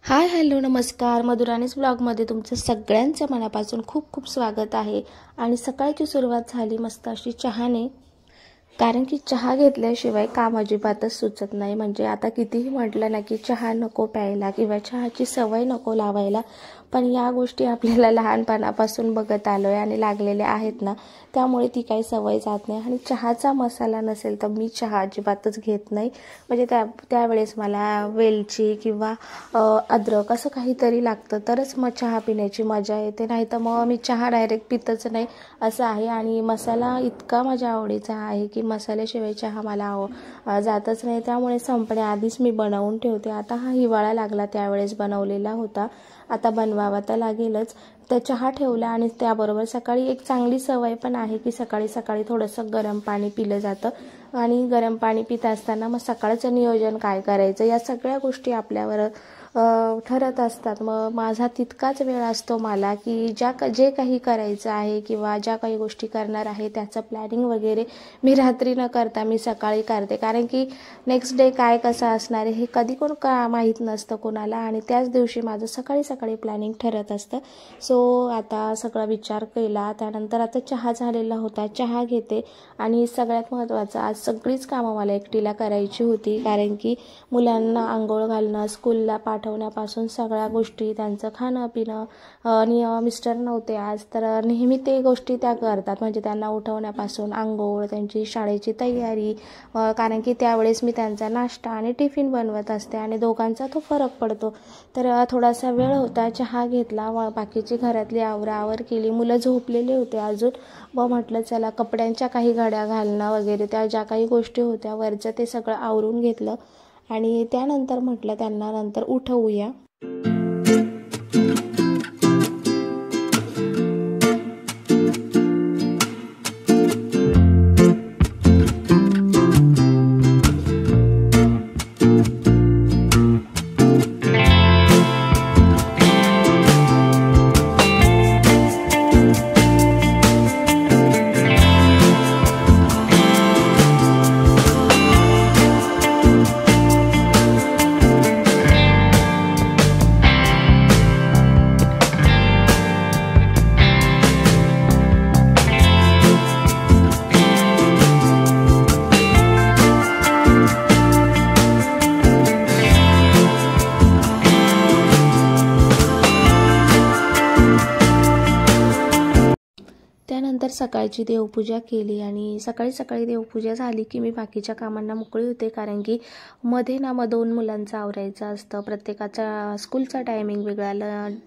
Hi hello नमस्कार, मधुराणीज ब्लॉगमध्ये तुमचं सगळ्यांचं मनापासून खूप खूप स्वागत आहे। आणि सकाळची सुरुवात झाली मस्त अशी चहाने, कारण की चहा घेतल्याशिवाय काम अजिबातच सुचत नाही। म्हणजे आता कितीही म्हटलं ना की चहा नको प्यायला किंवा चहाची सवय नको लावायला, पण या गोष्टी आपल्याला लहानपणापासून बघत आलोय आणि लागलेल्या आहेत ना, त्यामुळे ती काही सवय जात नाही। आणि चहाचा मसाला नसेल तर मी चहा अजिबातच घेत नाही। म्हणजे त्यावेळेस मला वेलची किंवा अद्रक असं काहीतरी लागतं तरच मग चहा पिण्याची मजा येते, नाही तर मग मी चहा डायरेक्ट पितच नाही असं आहे। आणि मसाला इतका माझ्या आवडीचा आहे की मसाल्याशिवाय चहा मला जातच नाही, त्यामुळे संपण्याआधीच मी बनवून ठेवते। आता हा हिवाळा लागला त्यावेळेस बनवलेला होता, आता बनवावा तर लागेलच। तर चहा ठेवला आणि त्याबरोबर सकाळी एक चांगली सवय पण आहे की सकाळी सकाळी थोडंसं गरम पाणी पिलं जातं। आणि गरम पाणी पित असताना मग सकाळचं नियोजन काय करायचं या सगळ्या गोष्टी आपल्यावर ठरत असतात। मग माझा तितकाच वेळ असतो मला की जे काही करायचं आहे किंवा ज्या काही गोष्टी करणार आहे त्याचं प्लॅनिंग वगैरे मी रात्री न करता मी सकाळी करते, कारण की नेक्स्ट डे काय कसं असणार आहे हे कधी का माहीत नसतं कोणाला, आणि त्याच दिवशी माझं सकाळी सकाळी प्लॅनिंग ठरत असतं। सो आता सगळा विचार केला, त्यानंतर आता चहा झालेला होता, चहा घेते। आणि सगळ्यात महत्त्वाचं आज सगळीच कामं मला एकटीला करायची होती, कारण की मुलांना आंघोळ घालणं, स्कूलला पाठवण्यापासून सगळ्या गोष्टी, त्यांचं खाणं पिणं, आणि मिस्टर नव्हते आज तर नेहमी ते गोष्टी त्या करतात। म्हणजे त्यांना उठवण्यापासून आंघोळ, त्यांची शाळेची तयारी, कारण की त्यावेळेस मी त्यांचा नाश्ता आणि टिफिन बनवत असते आणि दोघांचा तो फरक पडतो। तर थोडासा वेळ होता, चहा घेतला, बाकीची घरातली आवराआवर केली, मुलं झोपलेले होते अजून। मग म्हटलं चला कपड्यांच्या काही घड्या घालणं वगैरे त्या ज्या काही गोष्टी होत्या वरचं ते सगळं आवरून घेतलं आणि त्यानंतर म्हटलं त्यांना नंतर उठवूया। त्यानंतर सकाळची देवपूजा केली आणि सकाळी सकाळी देवपूजा झाली की मी बाकीच्या कामांना मोकळी होते, कारण की मध्ये ना मग 2 मुलांचं आवरायचं असतं, प्रत्येकाचा स्कूलचा टायमिंग वेगळा,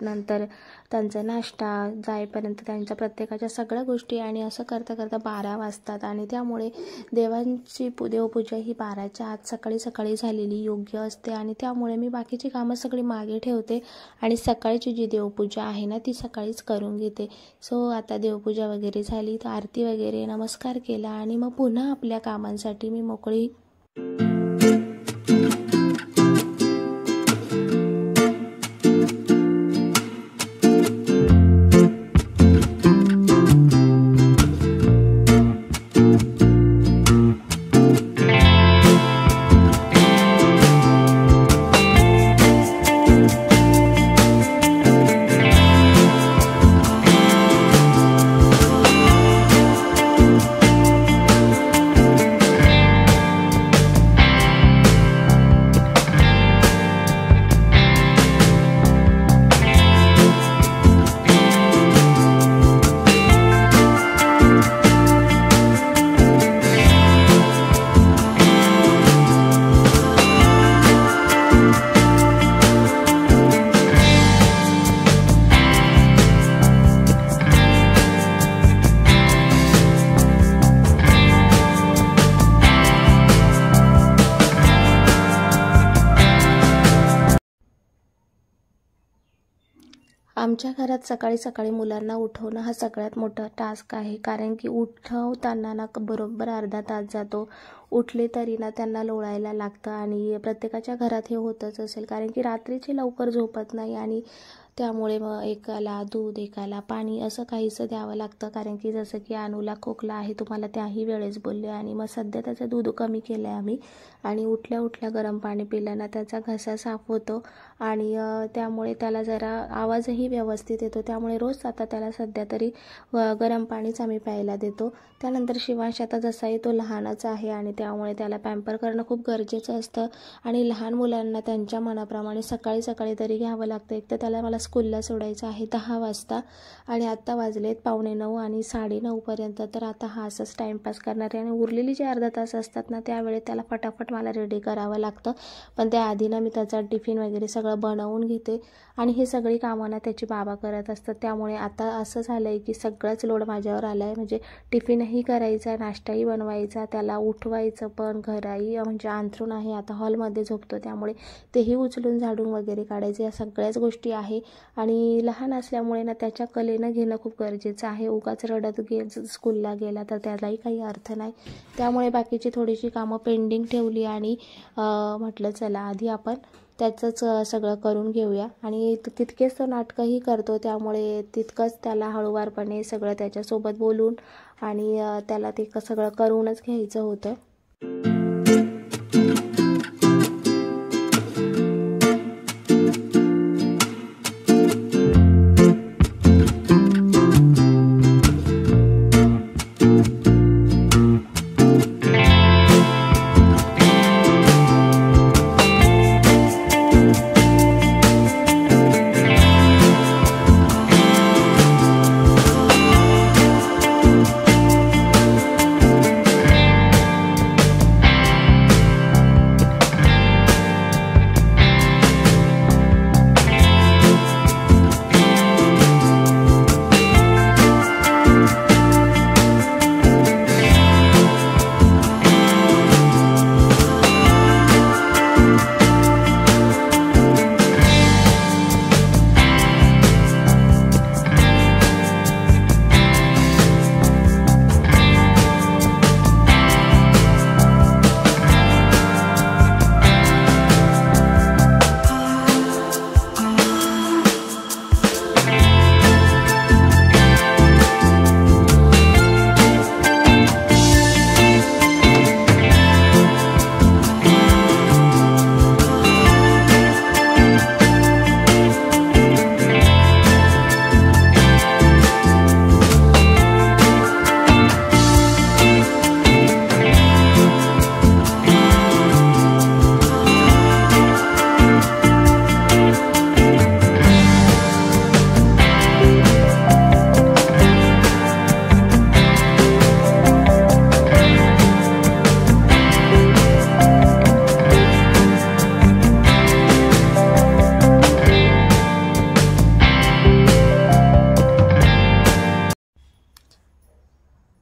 नंतर त्यांचा नाश्ता जाईपर्यंत त्यांच्या प्रत्येकाच्या सगळ्या गोष्टी, आणि असं करता करता 12 वाजतात। आणि त्यामुळे देवांची देवपूजा ही 12च्या आत सकाळी सकाळी झालेली योग्य असते, आणि त्यामुळे मी बाकीची कामं सगळी मागे ठेवते आणि सकाळची जी देवपूजा आहे ना ती सकाळीच करून घेते। सो आता देवपूजा वगैरे झाली तर आरती वगैरे नमस्कार केला आणि मग पुन्हा आपल्या कामांसाठी मी मोकळी। आमच्या घरात सकाळी सकाळी मुलांना उठवणं हा सगळ्यात मोठा टास्क आहे, कारण की उठवताना ना बरोबर अर्धा तास जातो. उठले तरी ना त्यांना लोळायला लागतं आणि प्रत्येकाच्या घरात हे होतच असेल, कारण की रात्रीचे लवकर झोपत नाही आणि त्यामुळे मग एकाला दूध एकाला पाणी असं काहीसं द्यावं लागतं. कारण की जसं की अनुला खोकला आहे, तुम्हाला त्याही वेळेस बोलले, आणि मग सध्या त्याचं दूध कमी केलं आहे आम्ही. आणि उठल्या उठल्या गरम पाणी पिल्यानं त्याचा घसा साफ होतो आणि त्यामुळे त्याला जरा आवाजही व्यवस्थित येतो. त्यामुळे रोज आता त्याला सध्या तरी गरम पाणीच आम्ही प्यायला देतो. त्यानंतर शिवांश आता जसाही तो लहानच आहे आणि त्यामुळे त्याला पॅम्पर करणं खूप गरजेचं असतं. आणि लहान मुलांना त्यांच्या मनाप्रमाणे सकाळी सकाळी तरी घ्यावं लागतं. एक तर त्याला मला स्कूलला सोडायचं आहे 10 वाजता आणि आत्ता वाजलेत 8:45 आणि 9:30पर्यंत. तर आता हा असंच टाईमपास करणार आहे आणि उरलेली जे अर्धा तास असतात ना त्यावेळेत त्याला फटाफट मला रेडी करावं लागतं. पण त्याआधी ना मी त्याचा टिफिन वगैरे सगळं बनवून घेते आणि हे सगळी कामं ना त्याची बाबा करत असतात. त्यामुळे आता असं झालं आहे की सगळंच लोड माझ्यावर आला आहे. म्हणजे टिफिनही करायचा, नाश्ताही बनवायचा, त्याला उठवायचं पण, घराही म्हणजे अंथरूण आहे आता हॉलमध्ये झोपतो त्यामुळे तेही उचलून झाडून वगैरे काढायचे, या सगळ्याच गोष्टी आहे. आणि लहान असल्यामुळे ना त्याच्या कलेनं घेणं खूप गरजेचं आहे. उगाच रडत स्कूलला गेला तर त्यालाही काही अर्थ नाही. त्यामुळे बाकीची थोडीशी कामं पेंडिंग ठेवली आणि म्हटलं चला आधी आपण त्याचंच सगळं करून घेऊया. आणि तितकेच तो नाटकंही करतो, त्यामुळे तितकंच त्याला हळूवारपणे सगळं त्याच्यासोबत बोलून आणि त्याला ते सगळं करूनच घ्यायचं होतं.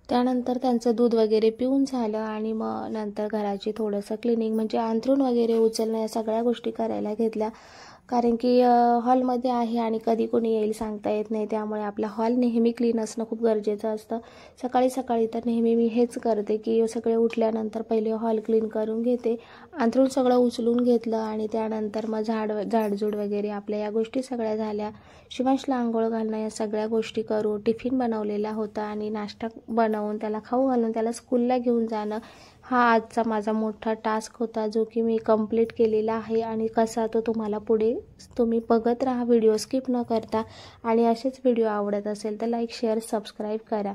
त्यानंतर त्यांचं दूध वगैरे पिऊन झालं आणि मग नंतर घराची थोडंसं क्लिनिंग म्हणजे अंथरूण वगैरे उचलणं या सगळ्या गोष्टी करायला घेतल्या. कारण की हॉलमध्ये आहे आणि कधी कोणी येईल सांगता येत नाही, त्यामुळे आपला हॉल नेहमी क्लीन असणं खूप गरजेचं असतं. सकाळी सकाळी तर नेहमी मी हेच करते की सगळे उठल्यानंतर पहिले हॉल क्लीन करून घेते. अंथरूण सगळं उचलून घेतलं आणि त्यानंतर मग झाडझूड वगैरे आपल्या या गोष्टी सगळ्या झाल्या. शिवांशला आंघोळ घालणं या सगळ्या गोष्टी करू, टिफिन बनवलेला होता आणि नाश्ता बनवून त्याला खाऊ घालून त्याला स्कूलला घेऊन जाणं हा आजचा माझा मोठा टास्क होता, जो की मी कंप्लीट केलेला आहे. आणि कसा तो तुम्हाला पुढे तुम्ही बघत राहा, व्हिडिओ स्किप न करता. आणि असेच व्हिडिओ आवडत असेल तर लाईक, शेअर, सबस्क्राईब करा.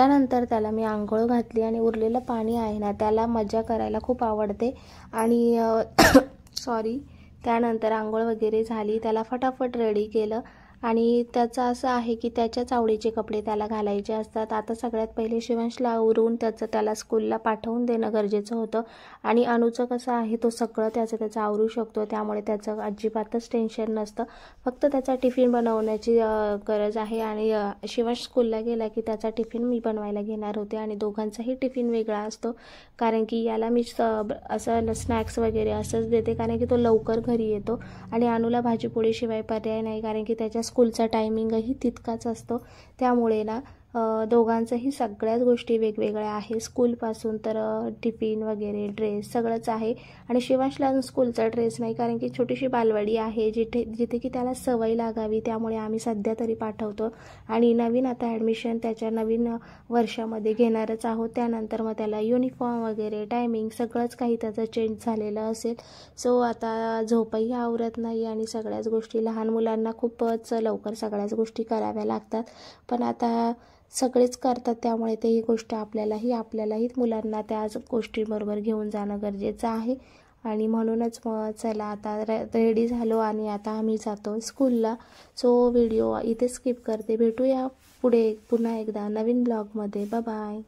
त्यानंतर त्याला मी आंघोळ घातली आणि उरलेलं पाणी आहे ना त्याला मजा करायला खूप आवडते आणि सॉरी त्यानंतर आंघोळ वगैरे झाली, त्याला फटाफट रेडी केलं आणि त्याचं असं आहे की त्याच्याच आवडीचे कपडे त्याला घालायचे असतात। आता सगळ्यात पहिले शिवांशला आवरून त्याला स्कूलला पाठवून देणं गरजेचं होतं आणि अनुचं कसं आहे तो सगळं त्याचं आवरू शकतो, त्यामुळे त्याचं अजिबातच टेन्शन नसतं, फक्त त्याचा टिफिन बनवण्याची गरज आहे। आणि शिवांश स्कूलला गेला की त्याचा टिफिन मी बनवायला घेणार होते आणि दोघांचाही टिफिन वेगळा असतो, कारण की याला मी असं स्नॅक्स वगैरे असंच देते कारण की तो लवकर घरी येतो आणि अनुला भाजीपोळीशिवाय पर्याय नाही, कारण की त्याच्या स्कूलचा टायमिंगही तितकाच असतो। त्यामुळे ना दोघांचंही सगळ्याच गोष्टी वेगवेगळ्या आहे, स्कूलपासून तर टिफिन वगैरे ड्रेस सगळंच आहे। आणि शिवांशला अजून स्कूलचा ड्रेस नाही, कारण की छोटीशी बालवाडी आहे जिथे की त्याला सवय लागावी, त्यामुळे आम्ही सध्या तरी पाठवतो आणि नवीन आता ॲडमिशन त्याच्या नवीन वर्षामध्ये घेणारच आहोत, त्यानंतर मग त्याला युनिफॉर्म वगैरे टायमिंग सगळंच काही त्याचं चेंज झालेलं असेल। सो आता झोपही आवरत नाही आणि सगळ्याच गोष्टी, लहान मुलांना खूपच लवकर सगळ्याच गोष्टी कराव्या लागतात, पण आता सगळेच करतात त्यामुळे ते ही गोष्ट आपल्यालाही मुलांना त्याच गोष्टींबरोबर घेऊन जाणं गरजेचं आहे। आणि म्हणूनच मग चला आता रेडी झालो आणि आता आम्ही जातो स्कूलला। सो व्हिडिओ इथे स्किप करते, भेटूया पुढे पुन्हा एकदा नवीन ब्लॉगमध्ये, बाय बाय।